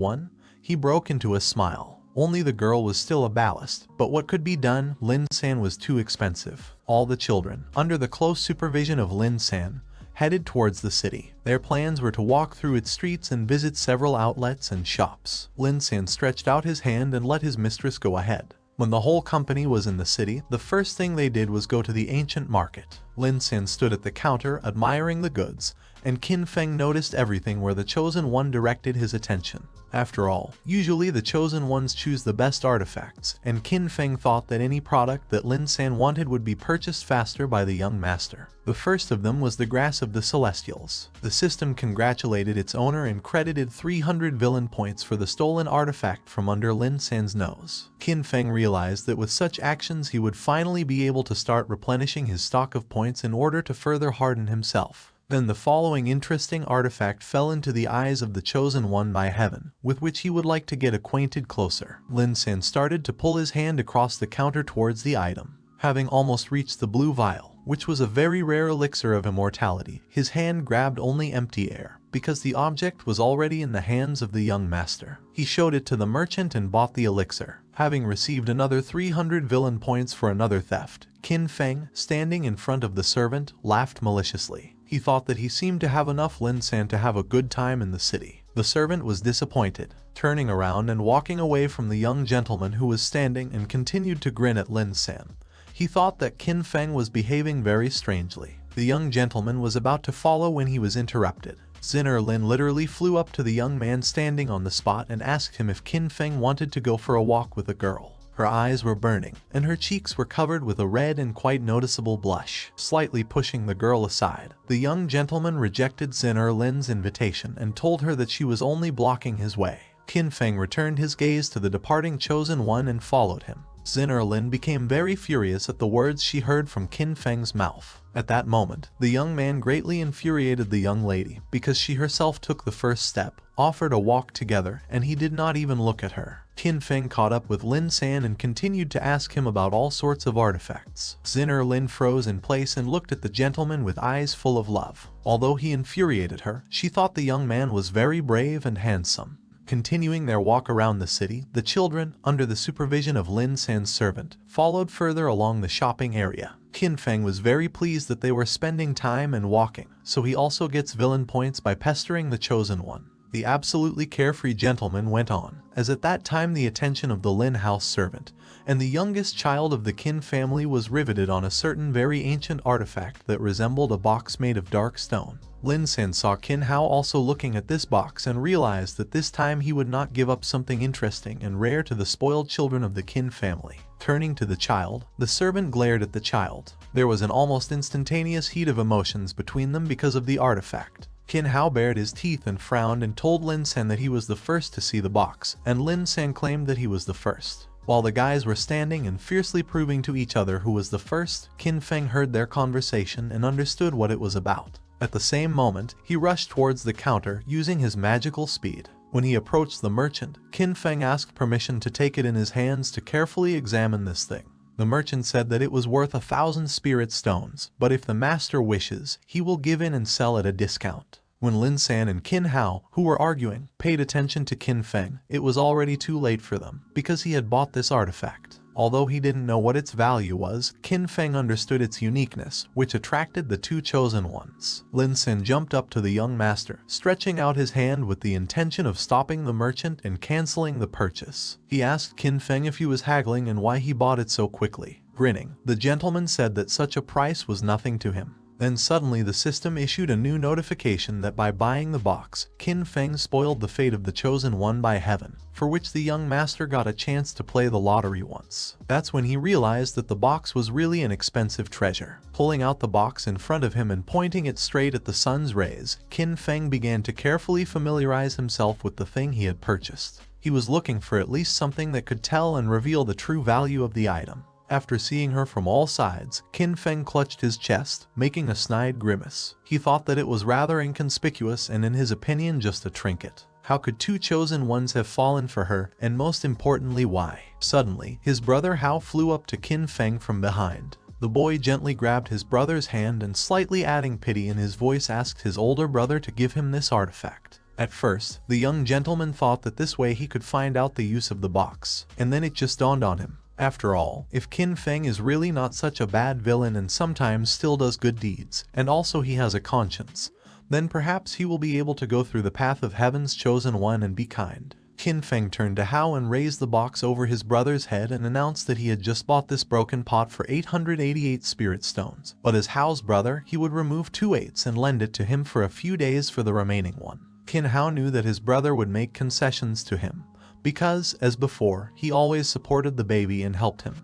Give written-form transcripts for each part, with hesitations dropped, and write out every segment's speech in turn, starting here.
1. He broke into a smile. Only the girl was still a ballast, but what could be done? Lin San was too expensive. All the children, under the close supervision of Lin San, headed towards the city. Their plans were to walk through its streets and visit several outlets and shops. Lin San stretched out his hand and let his mistress go ahead. When the whole company was in the city, the first thing they did was go to the ancient market. Lin San stood at the counter admiring the goods, and Qin Feng noticed everything where the Chosen One directed his attention. After all, usually the Chosen Ones choose the best artifacts, and Qin Feng thought that any product that Lin San wanted would be purchased faster by the young master. The first of them was the Grass of the Celestials. The system congratulated its owner and credited 300 villain points for the stolen artifact from under Lin San's nose. Qin Feng realized that with such actions he would finally be able to start replenishing his stock of points in order to further harden himself. Then the following interesting artifact fell into the eyes of the Chosen One by heaven, with which he would like to get acquainted closer. Lin San started to pull his hand across the counter towards the item. Having almost reached the blue vial, which was a very rare elixir of immortality, his hand grabbed only empty air, because the object was already in the hands of the young master. He showed it to the merchant and bought the elixir. Having received another 300 villain points for another theft, Qin Feng, standing in front of the servant, laughed maliciously. He thought that he seemed to have enough Lin San to have a good time in the city. The servant was disappointed, turning around and walking away from the young gentleman who was standing and continued to grin at Lin San. He thought that Qin Feng was behaving very strangely. The young gentleman was about to follow when he was interrupted. Zinner Lin literally flew up to the young man standing on the spot and asked him if Qin Feng wanted to go for a walk with a girl. Her eyes were burning, and her cheeks were covered with a red and quite noticeable blush. Slightly pushing the girl aside, the young gentleman rejected Zinner Lin's invitation and told her that she was only blocking his way. Qin Feng returned his gaze to the departing Chosen One and followed him. Zinner Lin became very furious at the words she heard from Qin Feng's mouth. At that moment, the young man greatly infuriated the young lady because she herself took the first step, offered a walk together, and he did not even look at her. Qin Feng caught up with Lin San and continued to ask him about all sorts of artifacts. Zinner Lin froze in place and looked at the gentleman with eyes full of love. Although he infuriated her, she thought the young man was very brave and handsome. Continuing their walk around the city, the children, under the supervision of Lin San's servant, followed further along the shopping area. Qin Feng was very pleased that they were spending time and walking, so he also gets villain points by pestering the Chosen One. The absolutely carefree gentleman went on, as at that time the attention of the Lin house servant, and the youngest child of the Qin family was riveted on a certain very ancient artifact that resembled a box made of dark stone. Lin San saw Qin Hao also looking at this box and realized that this time he would not give up something interesting and rare to the spoiled children of the Qin family. Turning to the child, the servant glared at the child. There was an almost instantaneous heat of emotions between them because of the artifact. Qin Hao bared his teeth and frowned and told Lin San that he was the first to see the box, and Lin San claimed that he was the first. While the guys were standing and fiercely proving to each other who was the first, Qin Feng heard their conversation and understood what it was about. At the same moment, he rushed towards the counter using his magical speed. When he approached the merchant, Qin Feng asked permission to take it in his hands to carefully examine this thing. The merchant said that it was worth 1,000 spirit stones, but if the master wishes, he will give in and sell at a discount. When Lin San and Qin Hao, who were arguing, paid attention to Qin Feng, it was already too late for them, because he had bought this artifact. Although he didn't know what its value was, Qin Feng understood its uniqueness, which attracted the two Chosen Ones. Lin San jumped up to the young master, stretching out his hand with the intention of stopping the merchant and canceling the purchase. He asked Qin Feng if he was haggling and why he bought it so quickly. Grinning, the gentleman said that such a price was nothing to him. Then suddenly the system issued a new notification that by buying the box, Qin Feng spoiled the fate of the Chosen One by heaven, for which the young master got a chance to play the lottery once. That's when he realized that the box was really an expensive treasure. Pulling out the box in front of him and pointing it straight at the sun's rays, Qin Feng began to carefully familiarize himself with the thing he had purchased. He was looking for at least something that could tell and reveal the true value of the item. After seeing her from all sides, Qin Feng clutched his chest, making a snide grimace. He thought that it was rather inconspicuous and in his opinion just a trinket. How could two Chosen Ones have fallen for her, and most importantly why? Suddenly, his brother Hao flew up to Qin Feng from behind. The boy gently grabbed his brother's hand and slightly adding pity in his voice asked his older brother to give him this artifact. At first, the young gentleman thought that this way he could find out the use of the box, and then it just dawned on him. After all, if Qin Feng is really not such a bad villain and sometimes still does good deeds, and also he has a conscience, then perhaps he will be able to go through the path of heaven's chosen one and be kind. Qin Feng turned to Hao and raised the box over his brother's head and announced that he had just bought this broken pot for 888 spirit stones, but as Hao's brother, he would remove 2 eighths and lend it to him for a few days for the remaining one. Qin Hao knew that his brother would make concessions to him, because, as before, he always supported the baby and helped him,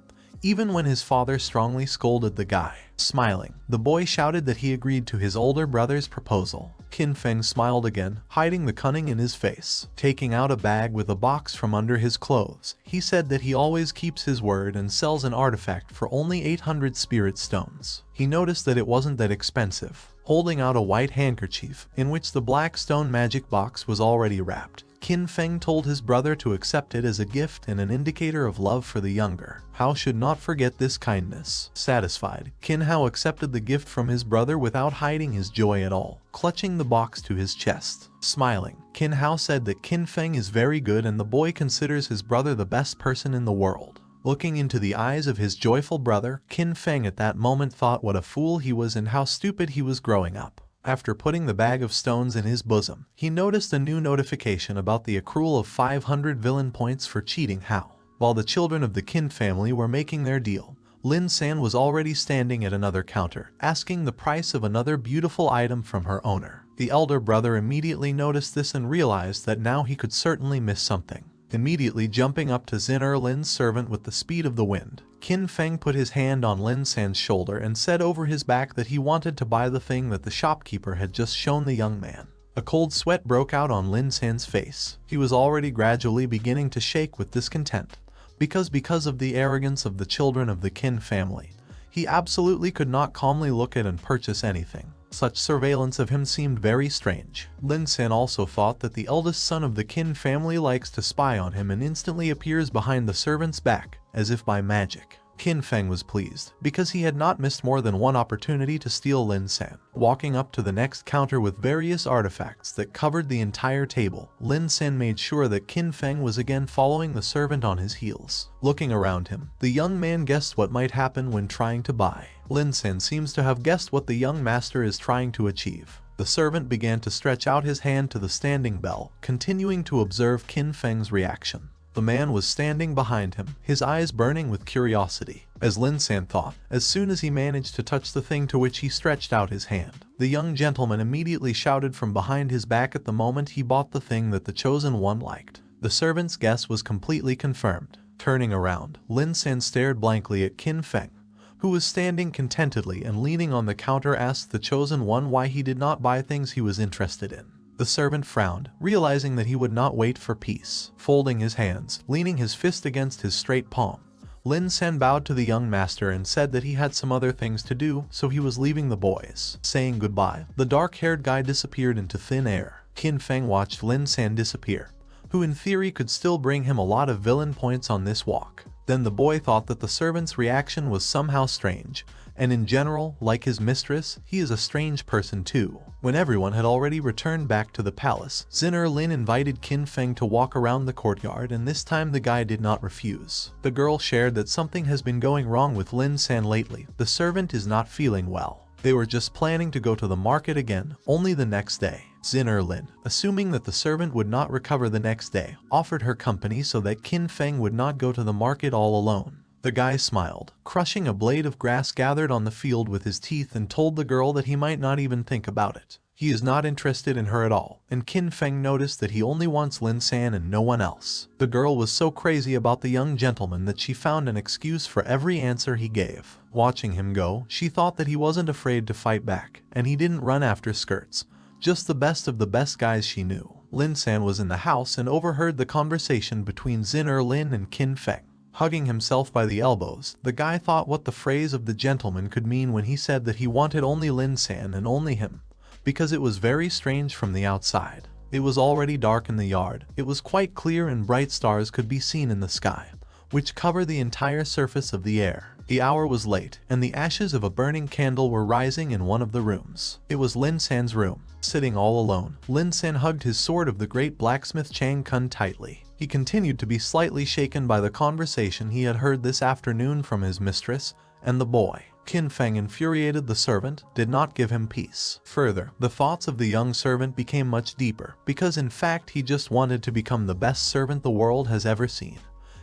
even when his father strongly scolded the guy. Smiling, the boy shouted that he agreed to his older brother's proposal. Qin Feng smiled again, hiding the cunning in his face. Taking out a bag with a box from under his clothes, he said that he always keeps his word and sells an artifact for only 800 spirit stones. He noticed that it wasn't that expensive. Holding out a white handkerchief, in which the black stone magic box was already wrapped, Qin Feng told his brother to accept it as a gift and an indicator of love for the younger. Hao should not forget this kindness. Satisfied, Qin Hao accepted the gift from his brother without hiding his joy at all, clutching the box to his chest. Smiling, Qin Hao said that Qin Feng is very good and the boy considers his brother the best person in the world. Looking into the eyes of his joyful brother, Qin Feng at that moment thought what a fool he was and how stupid he was growing up. After putting the bag of stones in his bosom, he noticed a new notification about the accrual of 500 villain points for cheating Hao. While the children of the Qin family were making their deal, Lin San was already standing at another counter, asking the price of another beautiful item from her owner. The elder brother immediately noticed this and realized that now he could certainly miss something. Immediately jumping up to Xin Lin's servant with the speed of the wind, Qin Feng put his hand on Lin San's shoulder and said over his back that he wanted to buy the thing that the shopkeeper had just shown the young man. A cold sweat broke out on Lin San's face. He was already gradually beginning to shake with discontent, because of the arrogance of the children of the Qin family, he absolutely could not calmly look at and purchase anything. Such surveillance of him seemed very strange. Lin San also thought that the eldest son of the Qin family likes to spy on him and instantly appears behind the servant's back, as if by magic. Qin Feng was pleased, because he had not missed more than one opportunity to steal Lin San. Walking up to the next counter with various artifacts that covered the entire table, Lin San made sure that Qin Feng was again following the servant on his heels. Looking around him, the young man guessed what might happen when trying to buy. Lin San seems to have guessed what the young master is trying to achieve. The servant began to stretch out his hand to the standing bell, continuing to observe Qin Feng's reaction. The man was standing behind him, his eyes burning with curiosity. As Lin San thought, as soon as he managed to touch the thing to which he stretched out his hand, the young gentleman immediately shouted from behind his back at the moment he bought the thing that the chosen one liked. The servant's guess was completely confirmed. Turning around, Lin San stared blankly at Qin Feng, who was standing contentedly and leaning on the counter, asked the chosen one why he did not buy things he was interested in. The servant frowned, realizing that he would not wait for peace. Folding his hands, leaning his fist against his straight palm, Lin San bowed to the young master and said that he had some other things to do, so he was leaving the boys. Saying goodbye, the dark-haired guy disappeared into thin air. Qin Feng watched Lin San disappear, who in theory could still bring him a lot of villain points on this walk. Then the boy thought that the servant's reaction was somehow strange, and in general, like his mistress, he is a strange person too. When everyone had already returned back to the palace, Xin Lin invited Qin Feng to walk around the courtyard, and this time the guy did not refuse. The girl shared that something has been going wrong with Lin San lately. The servant is not feeling well. They were just planning to go to the market again, only the next day. Xin Lin, assuming that the servant would not recover the next day, offered her company so that Qin Feng would not go to the market all alone. The guy smiled, crushing a blade of grass gathered on the field with his teeth, and told the girl that he might not even think about it. He is not interested in her at all, and Qin Feng noticed that he only wants Lin San and no one else. The girl was so crazy about the young gentleman that she found an excuse for every answer he gave. Watching him go, she thought that he wasn't afraid to fight back, and he didn't run after skirts. Just the best of the best guys she knew. Lin San was in the house and overheard the conversation between Xin Lin and Qin Feng. Hugging himself by the elbows, the guy thought what the phrase of the gentleman could mean when he said that he wanted only Lin San and only him, because it was very strange from the outside. It was already dark in the yard. It was quite clear and bright stars could be seen in the sky, which covered the entire surface of the air. The hour was late, and the ashes of a burning candle were rising in one of the rooms. It was Lin San's room. Sitting all alone, Lin San hugged his sword of the great blacksmith Chang Kun tightly. He continued to be slightly shaken by the conversation he had heard this afternoon from his mistress and the boy. Qin Feng, infuriated the servant, did not give him peace. Further, the thoughts of the young servant became much deeper, because in fact he just wanted to become the best servant the world has ever seen,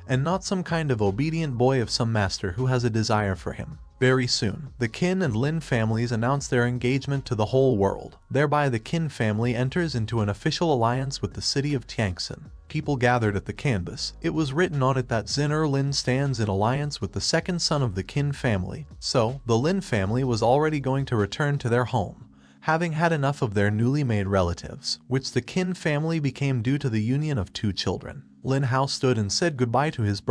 and not some kind of obedient boy of some master who has a desire for him. Very soon, the Qin and Lin families announce their engagement to the whole world. Thereby the Qin family enters into an official alliance with the city of Tiangxin. People gathered at the canvas. It was written on it that Zin Lin stands in alliance with the second son of the Qin family. So, the Lin family was already going to return to their home, having had enough of their newly made relatives, which the Qin family became due to the union of two children. Lin Hao stood and said goodbye to his brother.